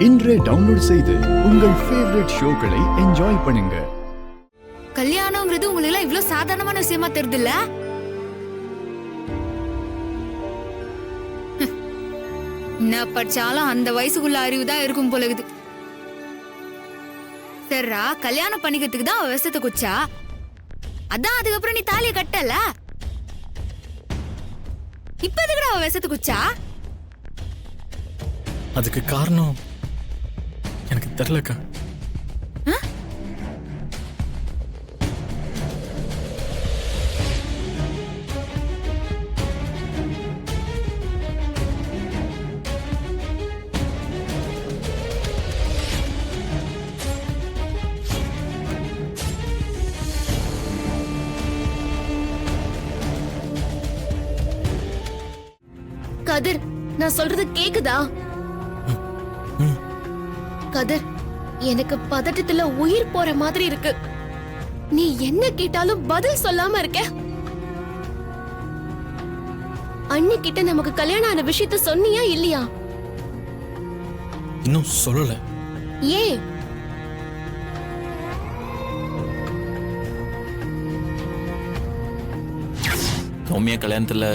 இன்றே டவுன்லோட் செய்து உங்கள் ஃபேவரட் ஷோக்களை என்ஜாய் பண்ணுங்க. கல்யாணம்ங்கிறது உங்களுக்கு எல்லாம் இவ்வளவு சாதாரணமான விஷயமா தெரியுதுல்ல? என்ன படிச்சாலும் அந்த வயசுக்குள்ள அறிவு தான் இருக்கும் போலகுது. சரிடா, கல்யாணம் பண்ணிக்கிறதுக்கு தான் அவ விஷத்தை குச்சா, அதான் அதுக்கப்புறம் நீ தாலியை கட்டல. இப்ப எதுக்குடா அவ விஷத்தை குச்சா? அதுக்கு காரணம் எனக்கு தெரியலக்கா. கதிர், நான் சொல்றது கேக்குதா? கதிர், எனக்கு பதட்டத்துல உயிர் போற மாதிரி இருக்கு. நீ என்ன கேட்டாலும் பதில் சொல்லாம இருக்க. அண்ணி கிட்ட நமக்கு கல்யாணம் ஆன விஷயத்த சொன்னியா இல்லையா? இன்னும் சொல்லல. ஏன்? சௌமியா கல்யாணத்துல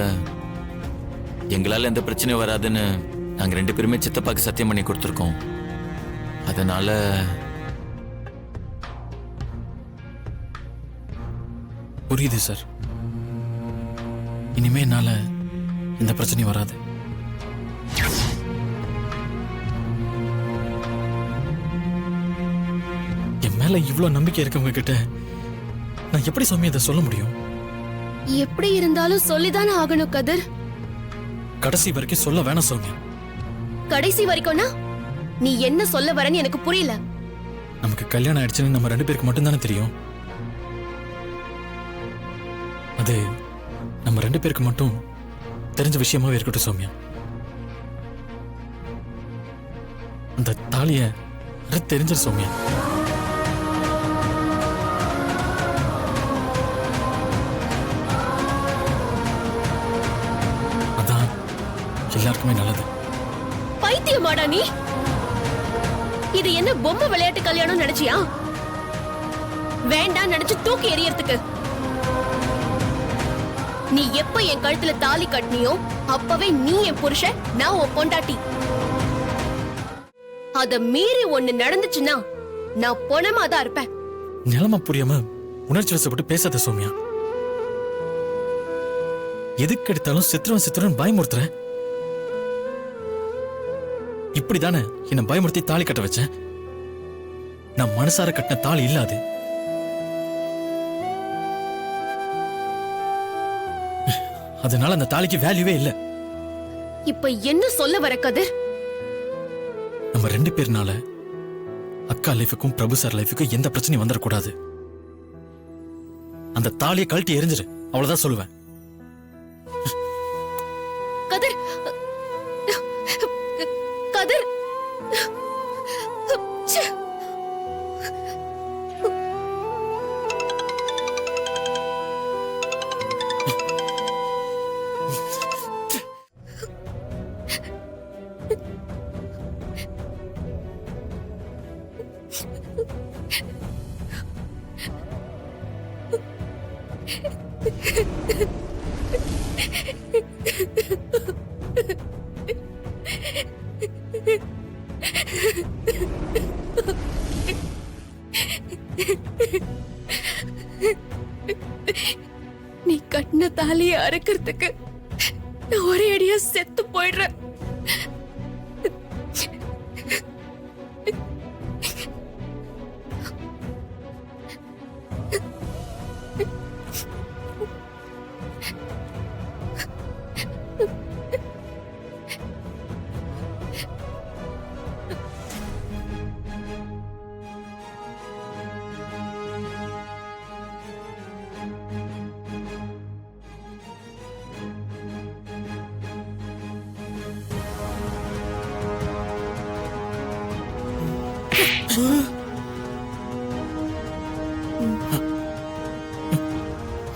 எங்களால எந்த பிரச்சனையும் வராதுன்னு நாங்க 2 பேருமே சித்தப்பாக்கு சத்தியம் பண்ணி கொடுத்துருக்கோம். அதனால புரியுது சார். இனிமே என்னால இந்த பிரச்சனை வராது. என் மேல இவ்வளவு நம்பிக்கை இருக்கவங்க கிட்ட நான் எப்படி சௌமியா இதை சொல்ல முடியும்? எப்படி இருந்தாலும் சொல்லிதானே ஆகணும் கதிர். கடைசி வரைக்கும் சொல்ல வேணாம் சௌமியா. கடைசி வரைக்கும்னா நீ என்ன சொல்ல வரன்னு எனக்கு புரியல. நமக்கு கல்யாணம் ஆயிடுச்சுன்னு நம்ம 2 பேருக்கு மட்டும்தானே தெரியும். அது நம்ம 2 பேருக்கு மட்டும் தெரிஞ்ச விஷயமாவே இருக்கட்டும் சௌமியா. அந்த தாலிய தெரிஞ்ச சௌமியா. அதான் எல்லாருக்குமே நல்லது. பைத்தியமாடா நீ? இது என்ன பொம்மை விளையாட்டு கல்யாணம் நினைச்சியா? வேண்டாம் நினைச்சு தூக்கி எறியறதுக்கு. நீ எப்ப என் கழுத்துல தாலி கட்டினியோ அப்பவே நீ என் புருஷன், நான் உன் பொண்டாட்டி. அத மீறி ஒண்ணு நடந்துச்சுன்னா நான் பொணமா தான் இருப்பேன். நிலைமை புரியாம உணர்ச்சி வசப்பட்டு பேசாத சௌமியா. எதுக்கு எடுத்தாலும் சித்திரன் பயமுறுத்துற. இப்படிதானே என்ன பயமுறுத்தி தாலி கட்ட வச்சேன். நான் மனசார கட்டின தாலி இல்லாது. அதனால அந்த தாலிக்கு வேல்யூவே இல்ல. இப்ப என்ன சொல்ல வர கதிர்? நம்ம 2 பேர்னால அக்கா லைஃபுக்கும் பிரபு சார் லைஃபுக்கும் எந்த பிரச்சனையும் வந்துடக்கூடாது. அந்த தாலியை கழட்டி எரிஞ்சிரு, அவ்வளவுதான் சொல்லுவேன். கதிர், கதிர், நீ கட்டின தாலியை அறுக்கிறதுக்கு நான் ஒரே அடியா செத்து போயிடுறேன்.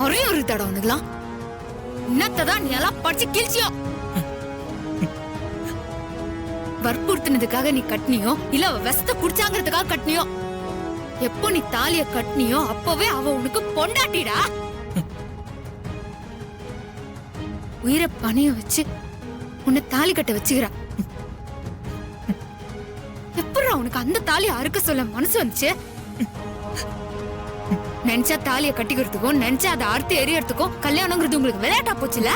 ஒரே ஒரு தடவை உனக்குலாம் என்னத்தான் நீ எல்லாம் படிச்சு கிழிச்சியோ. வற்புறுத்த ஏத்துனதுக்காக நீ கட்டினியோ இல்ல அவ விஷத்தை குடிச்சாங்கிறதுக்காக கட்டினியோ, எப்போ நீ தாலிய கட்டினியோ அப்பவே அவ உனக்கு பொண்டாட்டிடா. உயிரை பணைய வச்சு உன்னை தாலி கட்ட வச்சுக்கிறா. எப்படா உனக்கு அந்த தாலியை அறுக்க சொல்ல மனசு வந்துச்சு? நினைச்சா தாலிய கட்டிக்கிறதுக்கும் நினைச்சா அதை அறுத்து எரியறதுக்கும் கல்யாணங்கிறது உங்களுக்கு விளையாட்டா போச்சுல?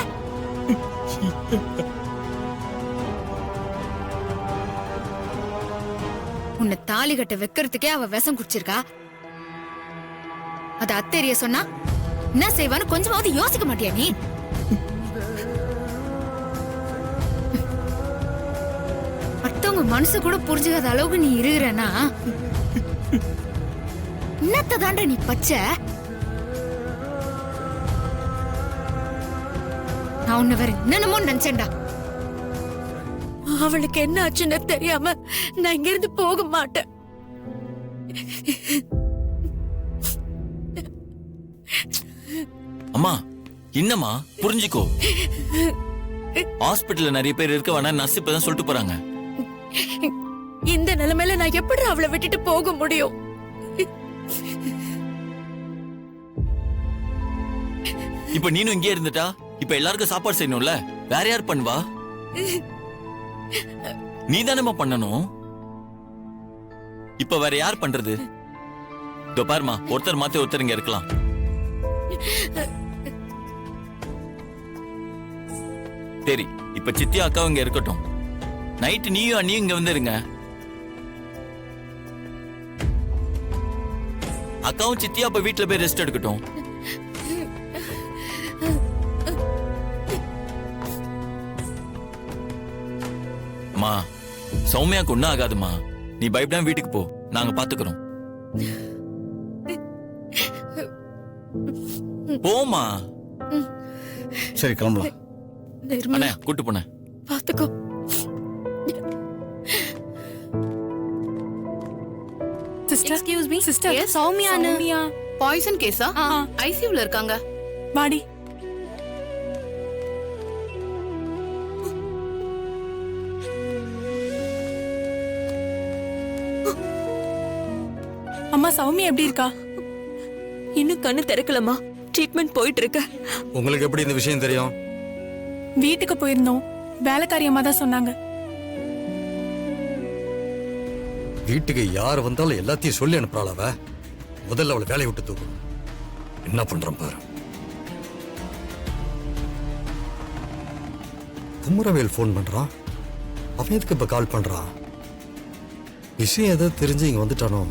உன்னை தாலி கட்ட வைக்கிறதுக்கே அவ விஷம் குடிச்சிருக்கா. அத அத்தெரிய சொன்னா என்ன செய்வான்னு கொஞ்சமாவது யோசிக்க மாட்டியா நீ? மத்தவங்க மனசு கூட புரிஞ்சுக்காத அளவுக்கு நீ இருக்கிறனா என்னத்த தாண்ட நீ பச்சை? நான் உன்னை வேற என்னென்னமோ நினைச்சேன்டா. அவளுக்கு என்ன ஆச்சுன்னு தெரியாம நான் இங்க இருந்து போக மாட்டேன். அம்மா என்னம்மா புரிஞ்சுக்கோ. ஹாஸ்பிட்டல்ல நிறைய பேர் இருக்க வேணா நர்ஸ் இப்பதான் சொல்லிட்டு போறாங்க. இந்த நிலைமையில நான் எப்படி அவளை விட்டுட்டு போக முடியும்? இப்ப நீனும் இங்கே இருந்துட்டா இப்ப எல்லாருக்கும் சாப்பாடு செய்யணும்ல, வேற யார் பண்ணுவா? நீ தானேமா பண்ணணும். இப்ப வேற யார் பண்றது? இதோ பாருமா, ஒருத்தர் மாத்தி ஒருத்தர் இங்க இருக்கலாம். சரி, இப்ப சித்தி அக்காவும் இங்க இருக்கட்டும். நைட்டு நீயும் அண்ணியும் இங்க வந்துருங்க. அக்காவும் சித்தியா அப்ப வீட்டுல போய் ரெஸ்ட் எடுக்கட்டும். அம்மா, சௌமியாக்கு ஒண்ணும் ஆகாதுமா, நீ பயப்படாம வீட்டுக்கு போ, நாங்க பாத்துக்கிறோம். போமா. சரி கிளம்பலாம். அண்ணா கூட்டு போன பாத்துக்கோ. Sister, excuse me sister, Soumya poison கேஸா? ஐசியூல இருக்காங்க. வாடி. அம்மா, சௌமியா எப்படி இருக்கா? இன்னும் கண்ணு திறக்கலமா, ட்ரீட்மெண்ட் போயிட்டு இருக்க. உங்களுக்கு எப்படி இந்த விஷயம் தெரியும்? வீட்டுக்கு போயிருந்தோம், வேலைக்காரி அம்மா தான் சொன்னாங்க. வீட்டுக்கு யார் வந்தாலும் எல்லாத்தையும் சொல்லி அனுப்புறாள் அவ. முதல்ல அவளை வேலையை விட்டு தூக்கும். என்ன பண்றான் பாரு. குமரவேல் போன் பண்றான். அவன் எதுக்கு இப்ப கால் பண்றான்? விஷயம் ஏதாவது தெரிஞ்சு இங்க வந்துட்டானோ?